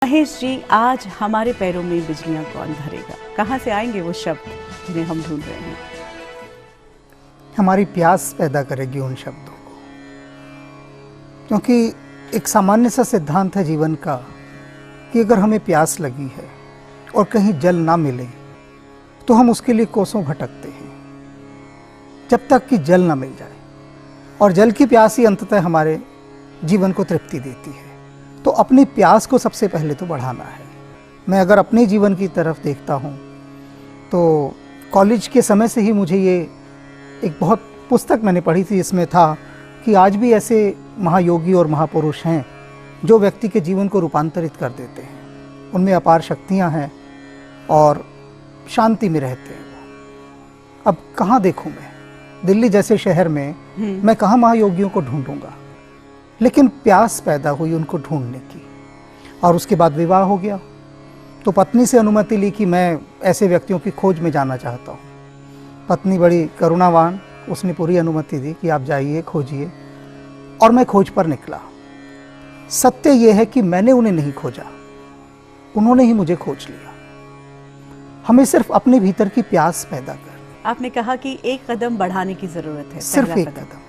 महेश जी, आज हमारे पैरों में बिजलियां कौन धरेगा? कहाँ से आएंगे वो शब्द जिन्हें हम ढूंढ रहे हैं? हमारी प्यास पैदा करेगी उन शब्दों को, क्योंकि एक सामान्य सा सिद्धांत है जीवन का कि अगर हमें प्यास लगी है और कहीं जल ना मिले तो हम उसके लिए कोसों भटकते हैं जब तक कि जल ना मिल जाए, और जल की प्यास ही अंततः हमारे जीवन को तृप्ति देती है। तो अपनी प्यास को सबसे पहले तो बढ़ाना है। मैं अगर अपने जीवन की तरफ देखता हूँ तो कॉलेज के समय से ही मुझे ये एक बहुत पुस्तक मैंने पढ़ी थी, इसमें था कि आज भी ऐसे महायोगी और महापुरुष हैं जो व्यक्ति के जीवन को रूपांतरित कर देते हैं। उनमें अपार शक्तियाँ हैं और शांति में रहते हैं वो। अब कहाँ देखूँ मैं? दिल्ली जैसे शहर में मैं कहाँ महायोगियों को ढूंढूंगा? लेकिन प्यास पैदा हुई उनको ढूंढने की, और उसके बाद विवाह हो गया। तो पत्नी से अनुमति ली कि मैं ऐसे व्यक्तियों की खोज में जाना चाहता हूँ। पत्नी बड़ी करुणावान, उसने पूरी अनुमति दी कि आप जाइए, खोजिए। और मैं खोज पर निकला। सत्य यह है कि मैंने उन्हें नहीं खोजा, उन्होंने ही मुझे खोज लिया। हमें सिर्फ अपने भीतर की प्यास पैदा करनी। आपने कहा कि एक कदम बढ़ाने की जरूरत है, सिर्फ पहला एक कदम। कदम।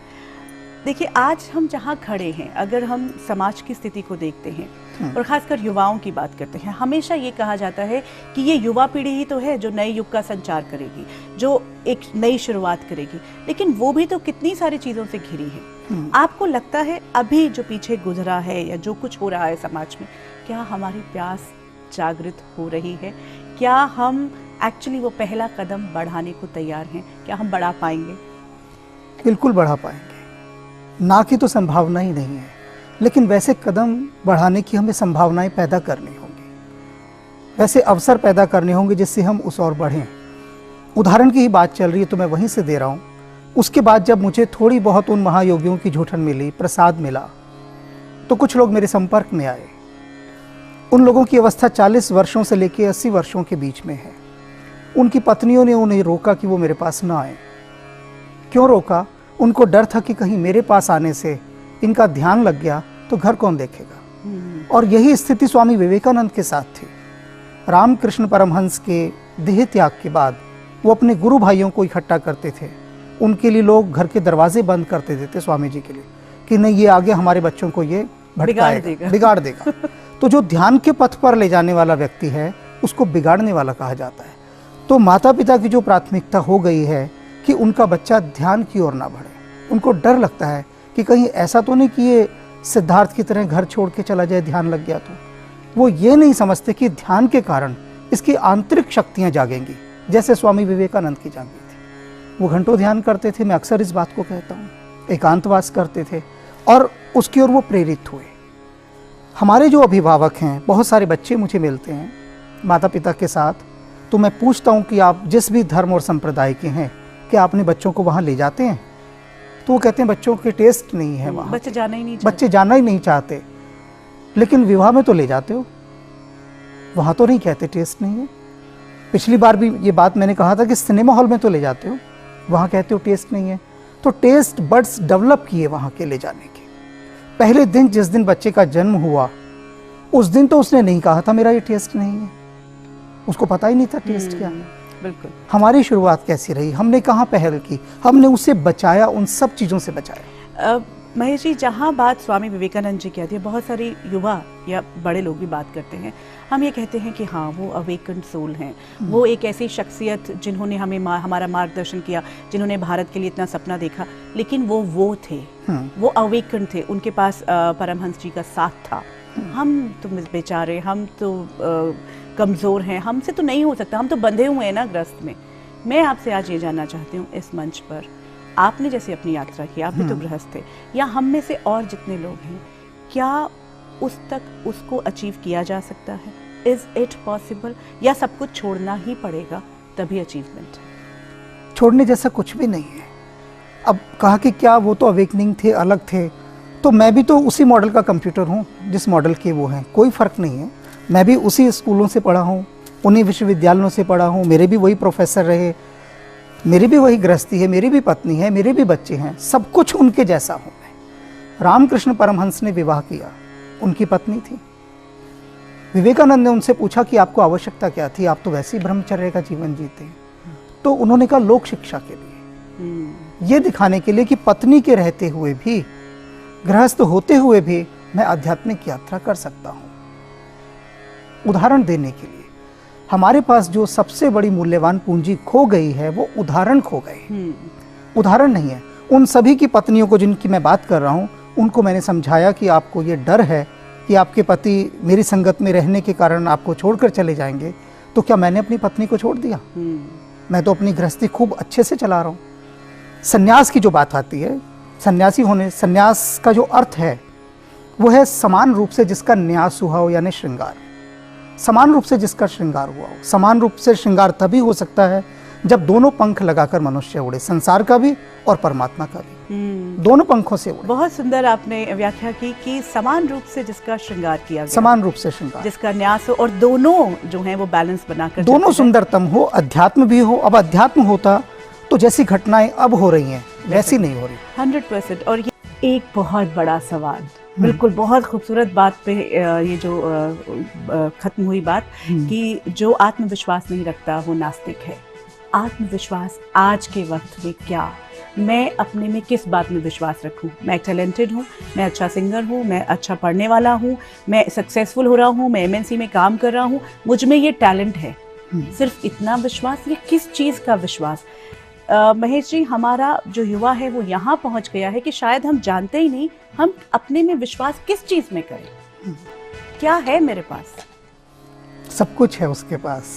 देखिए, आज हम जहाँ खड़े हैं, अगर हम समाज की स्थिति को देखते हैं और खासकर युवाओं की बात करते हैं, हमेशा ये कहा जाता है कि ये युवा पीढ़ी ही तो है जो नए युग का संचार करेगी, जो एक नई शुरुआत करेगी। लेकिन वो भी तो कितनी सारी चीज़ों से घिरी है। आपको लगता है अभी जो पीछे गुजरा है या जो कुछ हो रहा है समाज में, क्या हमारी प्यास जागृत हो रही है? क्या हम एक्चुअली वो पहला कदम बढ़ाने को तैयार हैं? क्या हम बढ़ा पाएंगे? बिल्कुल बढ़ा पाएंगे, ना की तो संभावना ही नहीं है। लेकिन वैसे कदम बढ़ाने की हमें संभावनाएं पैदा करनी होंगी, वैसे अवसर पैदा करने होंगे जिससे हम उस ओर बढ़ें। उदाहरण की ही बात चल रही है तो मैं वहीं से दे रहा हूँ। उसके बाद जब मुझे थोड़ी बहुत उन महायोगियों की झूठन मिली, प्रसाद मिला, तो कुछ लोग मेरे संपर्क में आए। उन लोगों की अवस्था 40 वर्षों से लेकर 80 वर्षों के बीच में है। उनकी पत्नियों ने उन्हें रोका कि वो मेरे पास ना आए। क्यों रोका? उनको डर था कि कहीं मेरे पास आने से इनका ध्यान लग गया तो घर कौन देखेगा। और यही स्थिति स्वामी विवेकानंद के साथ थी। रामकृष्ण परमहंस के देह त्याग के बाद वो अपने गुरु भाइयों को इकट्ठा करते थे। उनके लिए लोग घर के दरवाजे बंद करते देते स्वामी जी के लिए कि नहीं, ये आगे हमारे बच्चों को ये भटकाएगा, बिगाड़ देगा। तो जो ध्यान के पथ पर ले जाने वाला व्यक्ति है उसको बिगाड़ने वाला कहा जाता है। तो माता पिता की जो प्राथमिकता हो गई है कि उनका बच्चा ध्यान की ओर ना बढ़े। उनको डर लगता है कि कहीं ऐसा तो नहीं कि ये सिद्धार्थ की तरह घर छोड़ के चला जाए, ध्यान लग गया तो। वो ये नहीं समझते कि ध्यान के कारण इसकी आंतरिक शक्तियाँ जागेंगी, जैसे स्वामी विवेकानंद की जागी थी। वो घंटों ध्यान करते थे, मैं अक्सर इस बात को कहता हूँ। एकांतवास करते थे और उसकी ओर वो प्रेरित हुए। हमारे जो अभिभावक हैं, बहुत सारे बच्चे मुझे मिलते हैं माता पिता के साथ, तो मैं पूछता हूँ कि आप जिस भी धर्म और संप्रदाय के हैं, क्या अपने बच्चों को वहाँ ले जाते हैं? तो वो कहते हैं बच्चों के टेस्ट नहीं है वहाँ, बच्चे जाना ही नहीं चाहते। बच्चे जाना ही नहीं चाहते। लेकिन विवाह में तो ले जाते हो, वहाँ तो नहीं कहते टेस्ट नहीं है। पिछली बार भी ये बात मैंने कहा था कि सिनेमा हॉल में तो ले जाते हो, वहाँ कहते हो टेस्ट नहीं है। तो टेस्ट बड्स डेवलप किए वहाँ के ले जाने के। पहले दिन जिस दिन बच्चे का जन्म हुआ, उस दिन तो उसने नहीं कहा था मेरा ये टेस्ट नहीं है, उसको पता ही नहीं था टेस्ट क्या है। बिल्कुल। हमारी शुरुआत कैसी रही? हमने कहाँ पहल की? हमने उसे बचाया, उन सब चीज़ों से बचाया। महेश जी, जहाँ बात स्वामी विवेकानंद जी की आती है, बहुत सारे युवा या बड़े लोग भी बात करते हैं। हम ये कहते हैं कि हाँ, वो अवेकन्ड सोल हैं, वो एक ऐसी शख्सियत जिन्होंने हमें हमारा मार्गदर्शन किया, जिन्होंने भारत के लिए इतना सपना देखा। लेकिन वो थे, वो अवेकन्ड थे, उनके पास परमहंस जी का साथ था। हम तो बेचारे, हम तो कमज़ोर हैं, हमसे तो नहीं हो सकता, हम तो बंधे हुए हैं ना ग्रस्त में। मैं आपसे आज ये जानना चाहती हूँ, इस मंच पर आपने जैसे अपनी यात्रा की, आप भी तो गृहस्थ थे, या हम में से और जितने लोग हैं, क्या उस तक उसको अचीव किया जा सकता है? इज इट पॉसिबल, या सब कुछ छोड़ना ही पड़ेगा तभी अचीवमेंट? छोड़ने जैसा कुछ भी नहीं है। अब कहा कि क्या वो तो अवेकनिंग थे, अलग थे, तो मैं भी तो उसी मॉडल का कंप्यूटर हूँ जिस मॉडल के वो हैं, कोई फ़र्क नहीं है। मैं भी उसी स्कूलों से पढ़ा हूँ, उन्हीं विश्वविद्यालयों से पढ़ा हूँ, मेरे भी वही प्रोफेसर रहे, मेरी भी वही गृहस्थी है, मेरी भी पत्नी है, मेरे भी बच्चे हैं, सब कुछ उनके जैसा हूँ मैं। रामकृष्ण परमहंस ने विवाह किया, उनकी पत्नी थी। विवेकानंद ने उनसे पूछा कि आपको आवश्यकता क्या थी, आप तो वैसे ही ब्रह्मचर्य का जीवन जीते हैं। तो उन्होंने कहा लोक शिक्षा के लिए, ये दिखाने के लिए कि पत्नी के रहते हुए भी, गृहस्थ होते हुए भी मैं आध्यात्मिक यात्रा कर सकता हूं। उदाहरण देने के लिए, हमारे पास जो सबसे बड़ी मूल्यवान पूंजी खो गई है वो उदाहरण खो गए। उदाहरण नहीं है। उन सभी की पत्नियों को जिनकी मैं बात कर रहा हूं, उनको मैंने समझाया कि आपको ये डर है कि आपके पति मेरी संगत में रहने के कारण आपको छोड़कर चले जाएंगे, तो क्या मैंने अपनी पत्नी को छोड़ दिया? मैं तो अपनी गृहस्थी खूब अच्छे से चला रहा हूँ। सन्यास की जो बात आती है, सन्यासी होने, सन्यास का जो अर्थ है वो है समान रूप से जिसका न्यास हुआ हो, यानी श्रृंगार, समान रूप से जिसका श्रृंगार हुआ हो। समान रूप से श्रृंगार तभी हो सकता है जब दोनों पंख लगाकर मनुष्य उड़े, संसार का भी और परमात्मा का भी, दोनों पंखों से उड़े। बहुत सुंदर आपने व्याख्या की कि समान रूप से जिसका श्रृंगार किया गया, समान रूप से श्रृंगार, जिसका न्यास हो, और दोनों जो हैं वो बैलेंस बनाकर, दोनों सुंदरतम हो, अध्यात्म भी हो। अब अध्यात्म होता तो जैसी घटनाएं अब हो रही हैं वैसी नहीं हो रही। 100%। और ये एक बहुत बड़ा सवाल, बिल्कुल बहुत खूबसूरत बात पे ये जो खत्म हुई बात कि जो आत्मविश्वास नहीं रखता वो नास्तिक है। आत्मविश्वास आज के वक्त में क्या, मैं अपने में किस बात में विश्वास रखूं? मैं टैलेंटेड हूं, मैं अच्छा सिंगर हूं, मैं अच्छा पढ़ने वाला हूं, मैं सक्सेसफुल हो रहा हूं, मैं एमएनसी में काम कर रहा हूं, मुझ में ये टैलेंट है। सिर्फ इतना विश्वास, ये किस चीज़ का विश्वास? महेश जी, हमारा जो युवा है वो यहाँ पहुँच गया है कि शायद हम जानते ही नहीं हम अपने में विश्वास किस चीज़ में करें। क्या है मेरे पास? सब कुछ है उसके पास।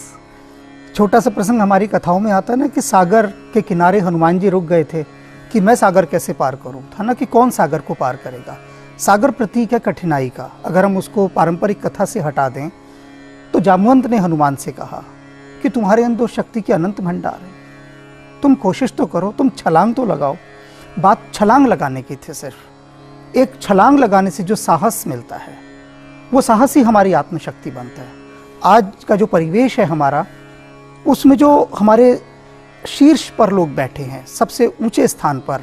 छोटा सा प्रसंग हमारी कथाओं में आता है ना कि सागर के किनारे हनुमान जी रुक गए थे कि मैं सागर कैसे पार करूं, था ना कि कौन सागर को पार करेगा। सागर प्रतीक है कठिनाई का। अगर हम उसको पारंपरिक कथा से हटा दें तो जामवंत ने हनुमान से कहा कि तुम्हारे अंदर शक्ति के अनंत भंडार है, तुम कोशिश तो करो, तुम छलांग तो लगाओ। बात छलांग लगाने की थी। सिर्फ एक छलांग लगाने से जो साहस मिलता है वो साहस ही हमारी आत्मशक्ति बनता है। आज का जो परिवेश है हमारा, उसमें जो हमारे शीर्ष पर लोग बैठे हैं सबसे ऊंचे स्थान पर,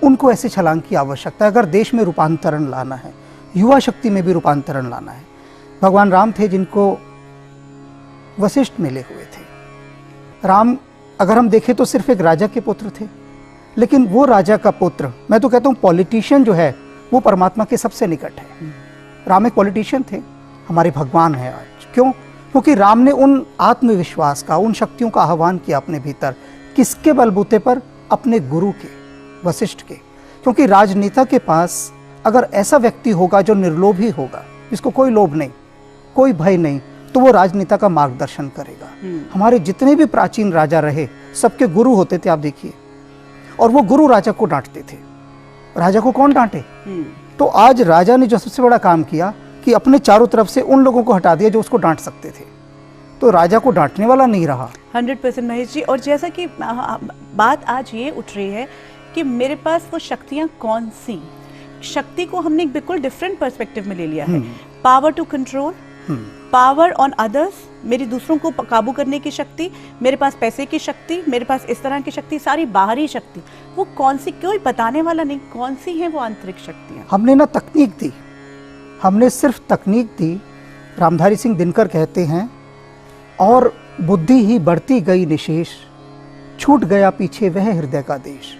उनको ऐसे छलांग की आवश्यकता है। अगर देश में रूपांतरण लाना है, युवा शक्ति में भी रूपांतरण लाना है। भगवान राम थे जिनको वशिष्ठ मिले हुए थे। राम अगर हम देखें तो सिर्फ एक राजा के पुत्र थे, लेकिन वो राजा का पुत्र, मैं तो कहता हूँ पॉलिटिशियन जो है वो परमात्मा के सबसे निकट है। राम एक पॉलिटिशियन थे, हमारे भगवान है आज। क्यों? क्योंकि राम ने उन आत्मविश्वास का, उन शक्तियों का आह्वान किया अपने भीतर। किसके बलबूते पर? अपने गुरु के, वशिष्ठ के। क्योंकि राजनेता के पास अगर ऐसा व्यक्ति होगा जो निर्लोभी होगा, जिसको कोई लोभ नहीं, कोई भय नहीं, तो वो राजनेता का मार्गदर्शन करेगा। हमारे जितने भी प्राचीन राजा रहे, सबके गुरु होते थे, आप देखिए। और वो गुरु राजा को डांटते थे। राजा को कौन डांटे? तो आज राजा ने जो सबसे बड़ा काम किया कि अपने चारों तरफ से उन लोगों को हटा दिया जो उसको डांट सकते थे, तो राजा को डांटने वाला नहीं रहा। 100% महेश जी। और जैसा कि बात आज ये उठ रही है कि मेरे पास वो शक्तियाँ कौन सी, शक्ति को हमने एक बिल्कुल डिफरेंट पर्सपेक्टिव में ले लिया है। Power to control, power on others, मेरी दूसरों को काबू करने की शक्ति, मेरे पास पैसे की शक्ति, मेरे पास इस तरह की शक्ति, सारी बाहरी शक्ति। वो कौन सी, कोई बताने वाला नहीं कौन सी है वो आंतरिक शक्तियाँ। हमने ना तकनीक दी, हमने सिर्फ तकनीक दी। रामधारी सिंह दिनकर कहते हैं, और बुद्धि ही बढ़ती गई निशेष, छूट गया पीछे वह हृदय का देश।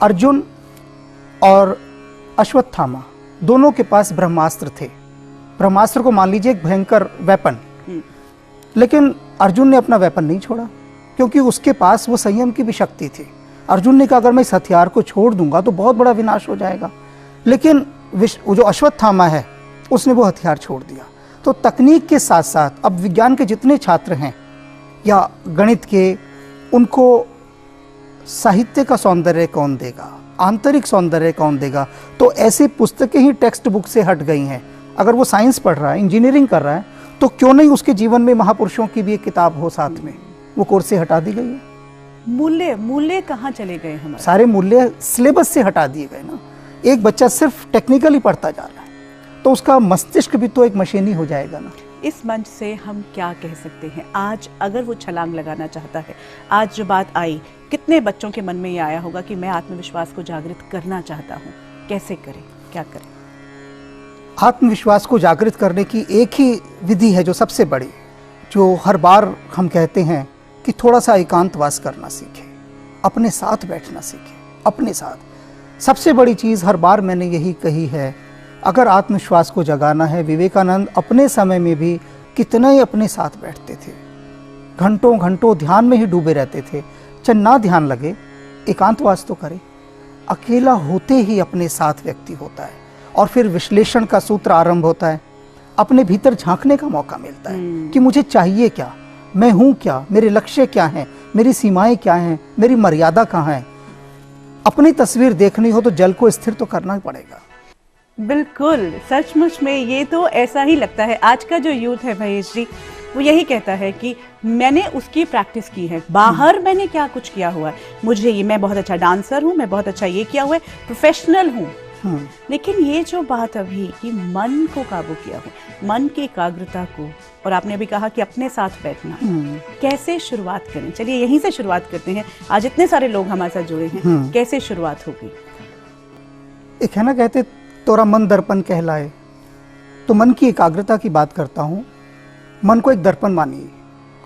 अर्जुन और अश्वत्थामा दोनों के पास ब्रह्मास्त्र थे। ब्रह्मास्त्र को मान लीजिए एक भयंकर वेपन, लेकिन अर्जुन ने अपना वेपन नहीं छोड़ा, क्योंकि उसके पास वो संयम की भी शक्ति थी। अर्जुन ने कहा अगर मैं इस हथियार को छोड़ दूंगा तो बहुत बड़ा विनाश हो जाएगा, लेकिन जो अश्वत्थामा है उसने वो हथियार छोड़ दिया। तो तकनीक के साथ साथ अब विज्ञान के जितने छात्र हैं या गणित के, उनको साहित्य का सौंदर्य कौन देगा, आंतरिक सौंदर्य कौन देगा? तो ऐसी पुस्तकें ही टेक्स्ट बुक से हट गई हैं। अगर वो साइंस पढ़ रहा है, इंजीनियरिंग कर रहा है, तो क्यों नहीं उसके जीवन में महापुरुषों की भी एक किताब हो साथ में? वो कोर्स से हटा दी गई है। मूल्य कहाँ चले गए हमारे? सारे मूल्य सिलेबस से हटा दिए गए ना। एक बच्चा सिर्फ टेक्निकली पढ़ता जा रहा है, तो उसका मस्तिष्क भी तो एक मशीन ही हो जाएगा ना। इस मंच से हम क्या कह सकते हैं आज, अगर वो छलांग लगाना चाहता है? आज जो बात आई, कितने बच्चों के मन में ये आया होगा कि मैं आत्मविश्वास को जागृत करना चाहता हूँ, कैसे करें, क्या करें? आत्मविश्वास को जागृत करने की एक ही विधि है जो सबसे बड़ी, जो हर बार हम कहते हैं कि थोड़ा सा एकांतवास करना सीखें, अपने साथ बैठना सीखें, अपने साथ। सबसे बड़ी चीज़ हर बार मैंने यही कही है, अगर आत्मविश्वास को जगाना है, विवेकानंद अपने समय में भी कितना ही अपने साथ बैठते थे, घंटों घंटों ध्यान में ही डूबे रहते थे। चाहे ना ध्यान लगे, एकांतवास तो करे। अकेला होते ही अपने साथ व्यक्ति होता है और फिर विश्लेषण का सूत्र आरंभ होता है, अपने भीतर झांकने का मौका मिलता है कि मुझे चाहिए क्या, मैं हूँ क्या, मेरे लक्ष्य क्या हैं, मेरी सीमाएं क्या हैं, मेरी मर्यादा कहाँ है। अपनी तस्वीर देखनी हो तो जल को स्थिर तो करना ही पड़ेगा। बिल्कुल, सचमुच में ये तो ऐसा ही लगता है। आज का जो यूथ है महेश जी, वो यही कहता है कि मैंने उसकी प्रैक्टिस की है, बाहर मैंने क्या कुछ किया हुआ है, मुझे ये, मैं बहुत अच्छा डांसर हूँ, मैं बहुत अच्छा ये किया हुआ है, प्रोफेशनल हूँ। लेकिन ये जो बात अभी कि मन को काबू किया हो, मन की एकाग्रता को, और आपने अभी कहा कि अपने साथ बैठना, कैसे शुरुआत करें? चलिए यहीं से शुरुआत करते हैं। आज इतने सारे लोग हमारे साथ जुड़े हैं, कैसे शुरुआत होगी? एक है ना, कहते तोरा मन दर्पण कहलाए, तो मन की एकाग्रता की बात करता हूँ। मन को एक दर्पण मानिए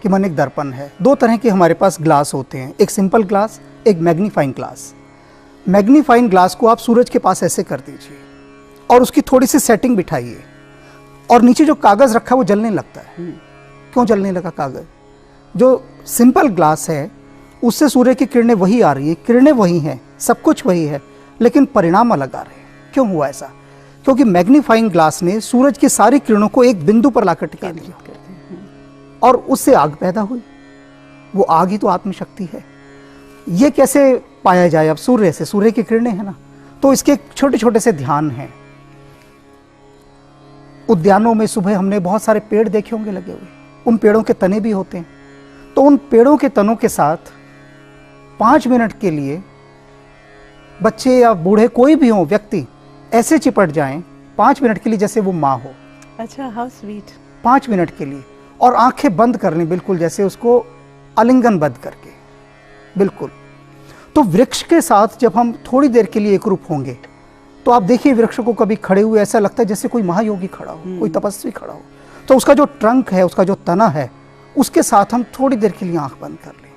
कि मन एक दर्पण है। दो तरह के हमारे पास ग्लास होते हैं, एक सिंपल ग्लास, एक मैग्नीफाइंग ग्लास। मैग्नीफाइंग ग्लास को आप सूरज के पास ऐसे कर दीजिए और उसकी थोड़ी सी सेटिंग बिठाइए, और नीचे जो कागज़ रखा है वो जलने लगता है। क्यों जलने लगा कागज़? जो सिंपल ग्लास है उससे सूर्य की किरणें वही आ रही है, किरणें वही हैं, सब कुछ वही है, लेकिन परिणाम अलग आ रहे हैं। क्यों हुआ ऐसा? क्योंकि मैग्नीफाइंग ग्लास ने सूरज की सारी किरणों को एक बिंदु पर लाकर टिका दिया और उससे आग पैदा हुई। वो आग ही तो आत्मशक्ति है। ये कैसे पाया जाए? अब सूर्य से, सूर्य की किरणें है ना, तो इसके छोटे छोटे से ध्यान हैं। उद्यानों में सुबह हमने बहुत सारे पेड़ देखे होंगे लगे हुए, उन पेड़ों के तने भी होते हैं। तो उन पेड़ों के तनों के साथ 5 मिनट के लिए बच्चे या बूढ़े कोई भी हो व्यक्ति ऐसे चिपट जाएं 5 मिनट के लिए, जैसे वो माँ हो। अच्छा, हाउ स्वीट। 5 मिनट के लिए, और आंखें बंद करनी, बिल्कुल जैसे उसको आलिंगनबद्ध करके, बिल्कुल। तो वृक्ष के साथ जब हम थोड़ी देर के लिए एकरूप होंगे, तो आप देखिए वृक्ष को कभी खड़े हुए ऐसा लगता है जैसे कोई महायोगी खड़ा हो, कोई तपस्वी खड़ा हो। तो उसका जो ट्रंक है, उसका जो तना है, उसके साथ हम थोड़ी देर के लिए आंख बंद कर लें,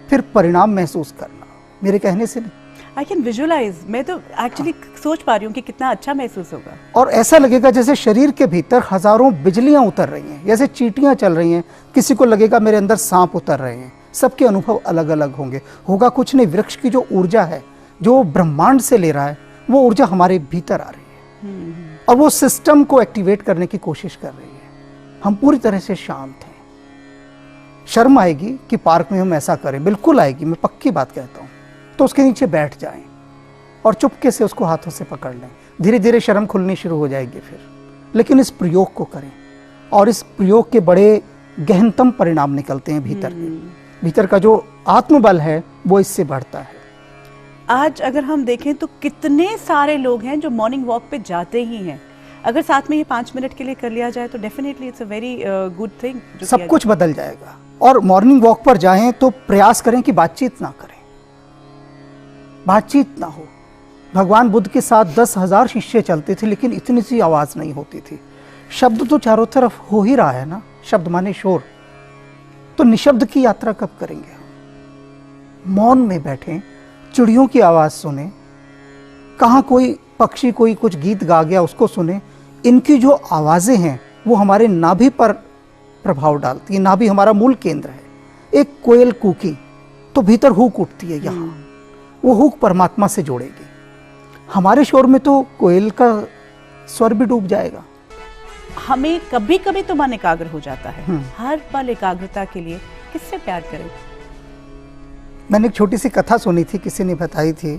फिर परिणाम महसूस करना। मेरे कहने से नहीं, आई कैन विजुअलाइज। मैं तो एक्चुअली सोच पा रही हूँ कि कितना अच्छा महसूस होगा। और ऐसा लगेगा जैसे शरीर के भीतर हजारों बिजलियां उतर रही हैं, जैसे चींटियां चल रही हैं। किसी को लगेगा मेरे अंदर सांप उतर रहे हैं। सबके अनुभव अलग अलग होंगे। होगा कुछ नहीं, वृक्ष की जो ऊर्जा है, जो ब्रह्मांड से ले रहा है, वो ऊर्जा हमारे भीतर आ रही है और वो सिस्टम को एक्टिवेट करने की कोशिश कर रही है। हम पूरी तरह से शांत हैं। शर्म आएगी कि पार्क में हम ऐसा करें, बिल्कुल आएगी, मैं पक्की बात कहता हूँ। तो उसके नीचे बैठ जाएं और चुपके से उसको हाथों से पकड़ लें। धीरे धीरे शर्म खुलनी शुरू हो जाएगी फिर। लेकिन इस प्रयोग को करें, और इस प्रयोग के बड़े गहनतम परिणाम निकलते हैं भीतर के। भीतर का जो आत्मबल है वो इससे बढ़ता है। आज अगर हम देखें तो कितने सारे लोग हैं जो मॉर्निंग वॉक पे जाते ही हैं। अगर साथ में ये 5 मिनट के लिए कर लिया जाए तो definitely it's a very good thing. सब कुछ बदल जाएगा। और मॉर्निंग वॉक पर जाएं तो प्रयास करें कि बातचीत ना करें, बातचीत ना हो। भगवान बुद्ध के साथ 10,000 शिष्य चलते थे, लेकिन इतनी सी आवाज नहीं होती थी। शब्द तो चारों तरफ हो ही रहा है ना, शब्द माने शोर। तो निशब्द की यात्रा कब करेंगे? मौन में बैठें, चिड़ियों की आवाज सुने, कहाँ कोई पक्षी कोई कुछ गीत गा गया उसको सुने। इनकी जो आवाजें हैं वो हमारे नाभि पर प्रभाव डालती है। नाभि हमारा मूल केंद्र है। एक कोयल कूकी तो भीतर हुक उठती है, यहाँ वो हुक परमात्मा से जोड़ेगी। हमारे शोर में तो कोयल का स्वर भी डूब जाएगा। हमें कभी कभी तो मन एकाग्र हो जाता है। हर पल एकाग्रता के लिए किससे प्यार करें? मैंने एक छोटी सी कथा सुनी थी, किसी ने बताई थी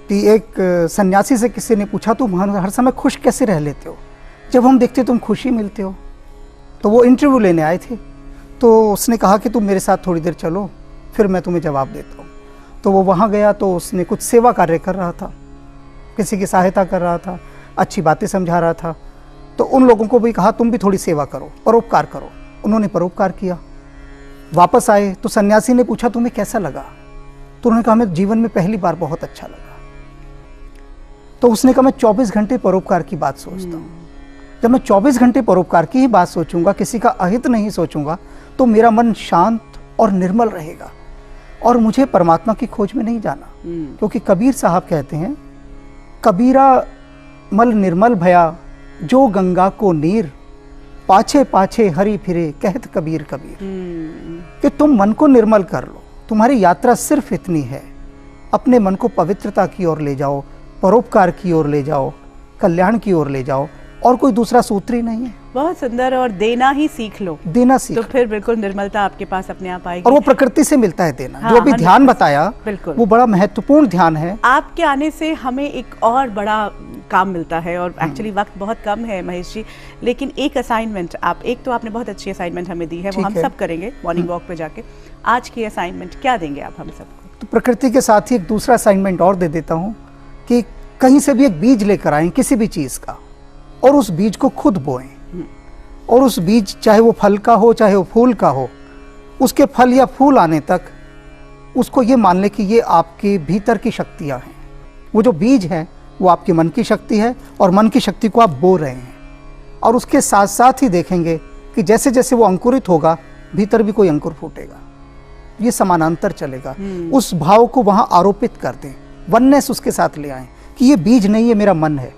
कि एक सन्यासी से किसी ने पूछा, तुम हर समय खुश कैसे रह लेते हो? जब हम देखते तुम खुशी मिलते हो। तो वो इंटरव्यू लेने आए थे, तो उसने कहा कि तुम मेरे साथ थोड़ी देर चलो, फिर मैं तुम्हें जवाब देता हूँ। तो वो वहाँ गया, तो उसने कुछ सेवा कार्य कर रहा था, किसी की सहायता कर रहा था, अच्छी बातें समझा रहा था। तो उन लोगों को भी कहा तुम भी थोड़ी सेवा करो, परोपकार करो। उन्होंने परोपकार किया। वापस आए तो सन्यासी ने पूछा तुम्हें कैसा लगा? तो उन्होंने कहा हमें जीवन में पहली बार बहुत अच्छा लगा। तो उसने कहा मैं 24 घंटे परोपकार की बात सोचता हूँ। जब मैं 24 घंटे परोपकार की ही बात सोचूंगा, किसी का अहित नहीं सोचूंगा, तो मेरा मन शांत और निर्मल रहेगा और मुझे परमात्मा की खोज में नहीं जाना। क्योंकि कबीर साहब कहते हैं, कबीरा मल निर्मल भया जो गंगा को नीर, पाछे पाछे हरि फिरे कहत कबीर कबीर। कि तुम मन को निर्मल कर लो, तुम्हारी यात्रा सिर्फ इतनी है, अपने मन को पवित्रता की ओर ले जाओ, परोपकार की ओर ले जाओ, कल्याण की ओर ले जाओ, और कोई दूसरा सूत्र ही नहीं है। बहुत सुंदर। और देना ही सीख लो, देना सीख तो फिर बिल्कुल निर्मलता आपके पास अपने आप आएगी। और वो प्रकृति से मिलता है देना। हाँ, जो भी ध्यान बताया बिल्कुल वो बड़ा महत्वपूर्ण ध्यान है। आपके आने से हमें एक और बड़ा काम मिलता है, और एक्चुअली वक्त बहुत कम है महेश जी, लेकिन एक असाइनमेंट एक तो आपने बहुत अच्छी असाइनमेंट हमें दी है, वो हम सब करेंगे मॉर्निंग वॉक पे जाके। आज की असाइनमेंट क्या देंगे आप हम सबको? तो प्रकृति के साथ ही एक दूसरा असाइनमेंट और दे देता हूँ कि कहीं से भी एक बीज लेकर आएं किसी भी चीज का, और उस बीज को खुद बोएं। और उस बीज चाहे वो फल का हो चाहे वो फूल का हो, उसके फल या फूल आने तक उसको ये मान ले कि ये आपके भीतर की शक्तियां हैं। वो जो बीज है वो आपके मन की शक्ति है, और मन की शक्ति को आप बो रहे हैं। और उसके साथ साथ ही देखेंगे कि जैसे जैसे वो अंकुरित होगा, भीतर भी कोई अंकुर फूटेगा, ये समानांतर चलेगा। उस भाव को वहां आरोपित कर दें, वननेस उसके साथ ले आएं कि ये बीज नहीं है, मेरा मन है,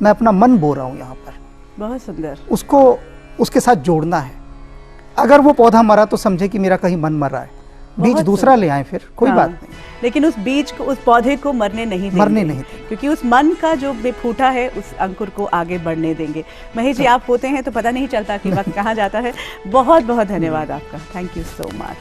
मैं अपना मन बो रहा हूं यहाँ पर। बहुत सुंदर। उसको उसके साथ जोड़ना है। अगर वो पौधा मरा तो समझे कि मेरा कहीं मन मर रहा है, बीज दूसरा ले आए, फिर कोई बात नहीं। लेकिन उस बीज को, उस पौधे को मरने नहीं देंगे, क्योंकि उस मन का जो फूटा है उस अंकुर को आगे बढ़ने देंगे। महेश जी, आप होते हैं तो पता नहीं चलता कि वक्त कहाँ जाता है। बहुत बहुत धन्यवाद आपका। Thank you so much.